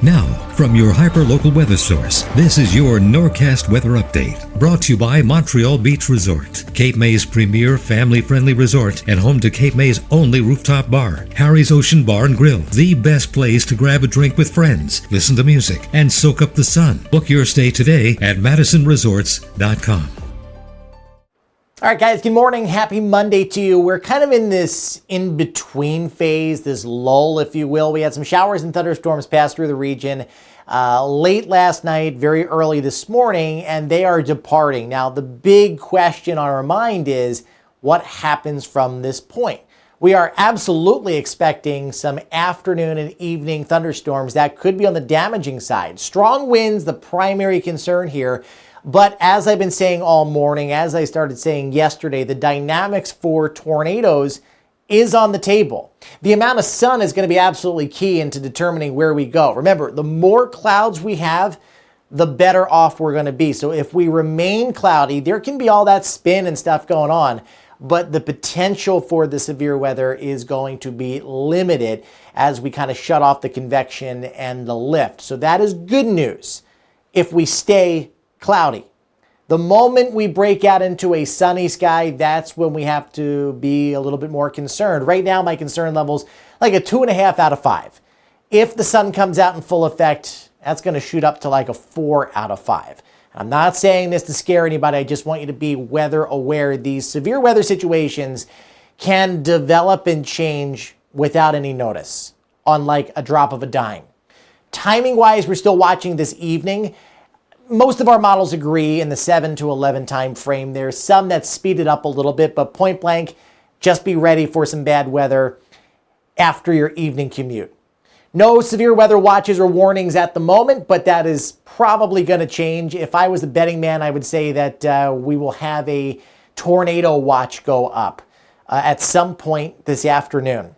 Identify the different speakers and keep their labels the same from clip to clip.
Speaker 1: Now, from your hyper-local weather source, this is your Norcast Weather Update, brought to you by Montreal Beach Resort, Cape May's premier family-friendly resort and home to Cape May's only rooftop bar, Harry's Ocean Bar and Grill, the best place to grab a drink with friends, listen to music, and soak up the sun. Book your stay today at MadisonResorts.com.
Speaker 2: All right, guys, good morning. Happy Monday to you. We're kind of in this in-between phase, this lull, if you will. We had some showers and thunderstorms pass through the region late last night, very early this morning, and they are departing. Now, the big question on our mind is, what happens from this point? We are absolutely expecting some afternoon and evening thunderstorms that could be on the damaging side. Strong winds, the primary concern here. But as I've been saying all morning, as I started saying yesterday, the dynamics for tornadoes is on the table. The amount of sun is going to be absolutely key into determining where we go. Remember, the more clouds we have, the better off we're going to be. So if we remain cloudy, there can be all that spin and stuff going on, but the potential for the severe weather is going to be limited as we kind of shut off the convection and the lift. So that is good news if we stay cloudy. The moment we break out into a sunny sky, that's when we have to be a little bit more concerned. Right now, my concern level's like a 2.5 out of 5. If the sun comes out in full effect, that's going to shoot up to like a 4 out of 5. I'm not saying this to scare anybody. I just want you to be weather aware. These severe weather situations can develop and change without any notice, on like a drop of a dime. Timing-wise, we're still watching this evening. Most of our models agree in the 7 to 11 time frame. There's some that speed it up a little bit, but point blank, just be ready for some bad weather after your evening commute. No severe weather watches or warnings at the moment, but that is probably going to change. If I was a betting man, I would say that we will have a tornado watch go up at some point this afternoon.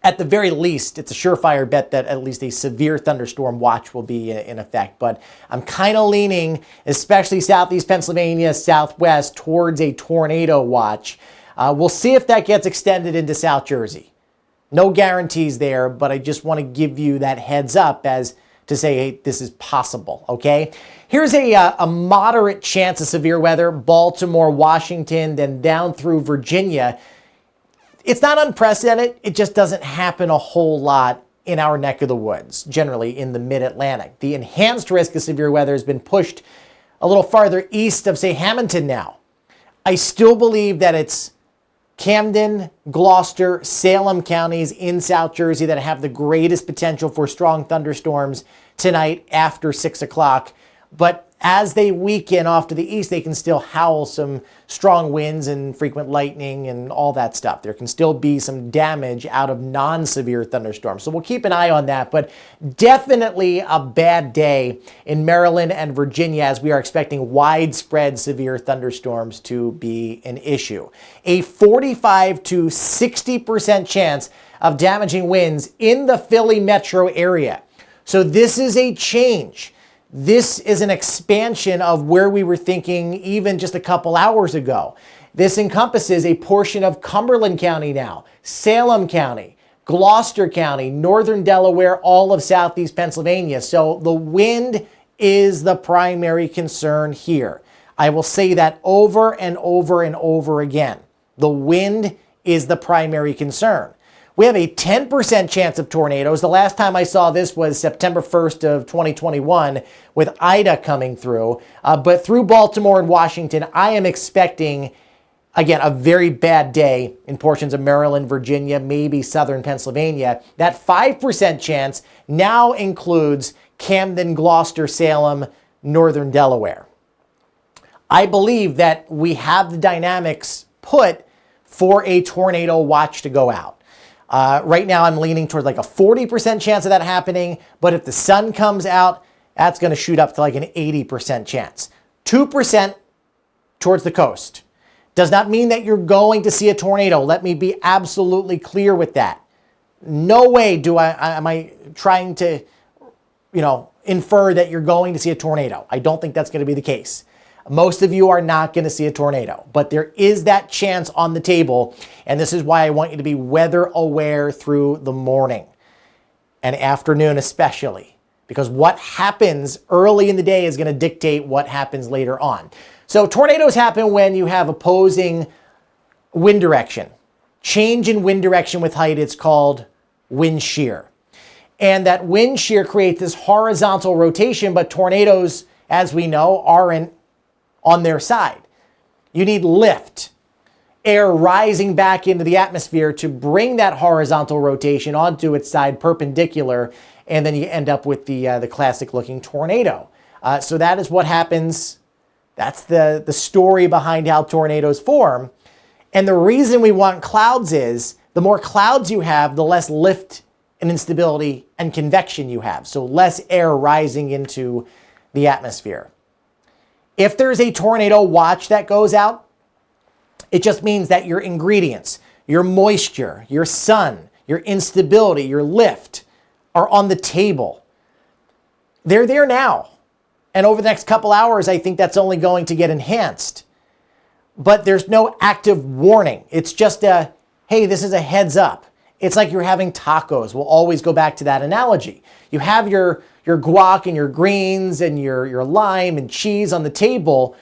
Speaker 2: At the very least, it's a surefire bet that at least a severe thunderstorm watch will be in effect. But I'm kind of leaning, especially southeast Pennsylvania, southwest, towards a tornado watch. We'll see if that gets extended into South Jersey. No guarantees there, but I just want to give you that heads up as to say, hey, this is possible, okay? Here's a moderate chance of severe weather, Baltimore, Washington, then down through Virginia. It's not unprecedented. It just doesn't happen a whole lot in our neck of the woods, generally in the mid-Atlantic. The enhanced risk of severe weather has been pushed a little farther east of, say, Hamilton now. I still believe that it's Camden, Gloucester, Salem counties in South Jersey that have the greatest potential for strong thunderstorms tonight after 6 o'clock. But as they weaken off to the east, they can still howl some strong winds and frequent lightning and all that stuff. There can still be some damage out of non-severe thunderstorms. So we'll keep an eye on that, but definitely a bad day in Maryland and Virginia as we are expecting widespread severe thunderstorms to be an issue. A 45 to 60% chance of damaging winds in the Philly metro area. So this is a change. This is an expansion of where we were thinking even just a couple hours ago. This encompasses a portion of Cumberland County now, Salem County, Gloucester County, northern Delaware, all of southeast Pennsylvania. So the wind is the primary concern here. I will say that over and over and over again. The wind is the primary concern. We have a 10% chance of tornadoes. The last time I saw this was September 1st of 2021 with Ida coming through. But through Baltimore and Washington, I am expecting, again, a very bad day in portions of Maryland, Virginia, maybe southern Pennsylvania. That 5% chance now includes Camden, Gloucester, Salem, northern Delaware. I believe that we have the dynamics put for a tornado watch to go out. Right now, I'm leaning toward like a 40% chance of that happening. But if the sun comes out, that's going to shoot up to like an 80% chance. 2% towards the coast. Does not mean that you're going to see a tornado. Let me be absolutely clear with that. No way am I trying to, infer that you're going to see a tornado. I don't think that's going to be the case. Most of you are not going to see a tornado, but there is that chance on the table, and this is why I want you to be weather aware through the morning. and afternoon especially, because what happens early in the day is going to dictate what happens later on. So tornadoes happen when you have opposing wind direction. Change in wind direction with height, it's called wind shear. And that wind shear creates this horizontal rotation, but tornadoes, as we know, aren't on their side. You need lift, air rising back into the atmosphere to bring that horizontal rotation onto its side perpendicular, and then you end up with the classic looking tornado. So that is what happens. That's the story behind how tornadoes form. And the reason we want clouds is the more clouds you have, the less lift and instability and convection you have. So less air rising into the atmosphere. If there's a tornado watch that goes out, it just means that your ingredients, your moisture, your sun, your instability, your lift are on the table. They're there now. And over the next couple hours, I think that's only going to get enhanced. But there's no active warning. It's just a, hey, this is a heads up. It's like you're having tacos. We'll always go back to that analogy. You have your guac and your greens and your lime and cheese on the table.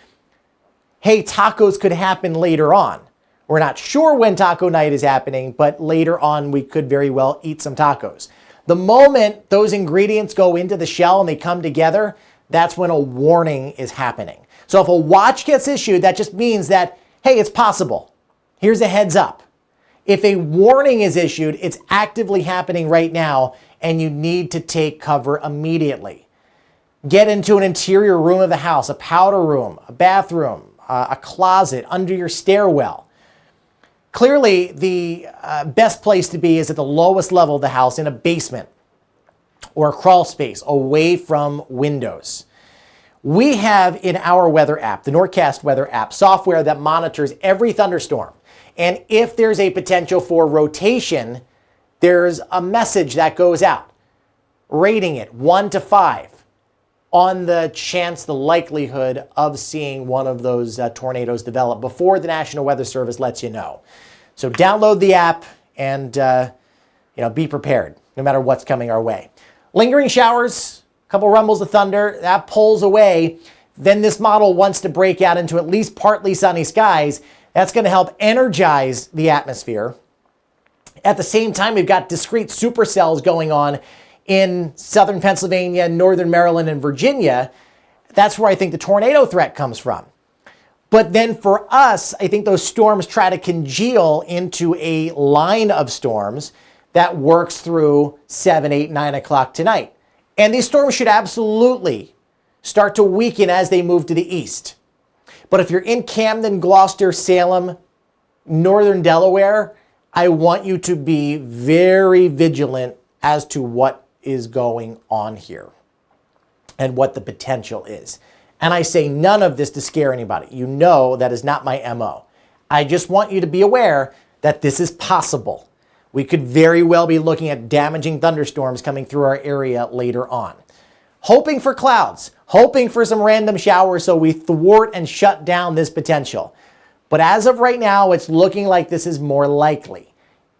Speaker 2: Hey, tacos could happen later on. We're not sure when taco night is happening, but later on we could very well eat some tacos. The moment those ingredients go into the shell and they come together, that's when a warning is happening. So if a watch gets issued, that just means that, hey, it's possible. Here's a heads up. If a warning is issued, it's actively happening right now, and you need to take cover immediately. Get into an interior room of the house, a powder room, a bathroom, a closet, under your stairwell. Clearly, the best place to be is at the lowest level of the house, in a basement or a crawl space away from windows. We have in our weather app, the Norcast weather app, software that monitors every thunderstorm. And if there's a potential for rotation, there's a message that goes out, rating it 1 to 5 on the chance, the likelihood of seeing one of those tornadoes develop before the National Weather Service lets you know. So download the app and be prepared no matter what's coming our way. Lingering showers, a couple rumbles of thunder, that pulls away. Then this model wants to break out into at least partly sunny skies. That's going to help energize the atmosphere. At the same time, we've got discrete supercells going on in southern Pennsylvania, northern Maryland, and Virginia. That's where I think the tornado threat comes from. But then for us, I think those storms try to congeal into a line of storms that works through 7, 8, 9 o'clock tonight. And these storms should absolutely start to weaken as they move to the east. But if you're in Camden, Gloucester, Salem, northern Delaware, I want you to be very vigilant as to what is going on here and what the potential is. And I say none of this to scare anybody. You know that is not my MO. I just want you to be aware that this is possible. We could very well be looking at damaging thunderstorms coming through our area later on. Hoping for clouds, hoping for some random showers so we thwart and shut down this potential. But as of right now, it's looking like this is more likely.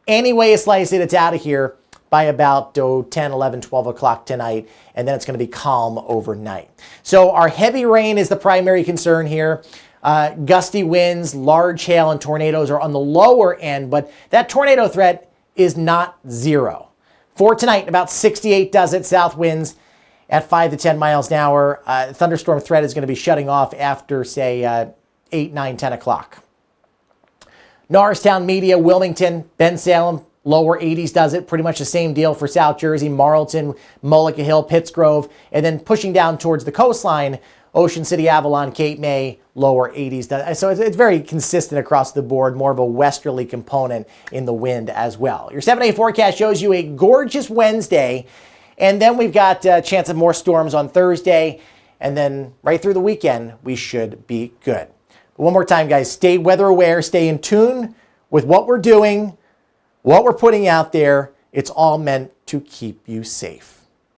Speaker 2: Any way you slice it, it's out of here by about 10, 11, 12 o'clock tonight, and then it's going to be calm overnight. So our heavy rain is the primary concern here. Gusty winds, large hail, and tornadoes are on the lower end, but that tornado threat is not zero. For tonight, about 68 dozen south winds at 5 to 10 miles an hour. Thunderstorm threat is going to be shutting off after, say, 8, 9, 10 o'clock. Norristown, Media, Wilmington, Bensalem, lower 80s does it. Pretty much the same deal for South Jersey, Marlton, Mullica Hill, Pittsgrove, and then pushing down towards the coastline, Ocean City, Avalon, Cape May, lower 80s. So it's very consistent across the board, more of a westerly component in the wind as well. Your 7-day forecast shows you a gorgeous Wednesday, and then we've got a chance of more storms on Thursday, and then right through the weekend, we should be good. But one more time, guys, stay weather aware, stay in tune with what we're doing, what we're putting out there. It's all meant to keep you safe.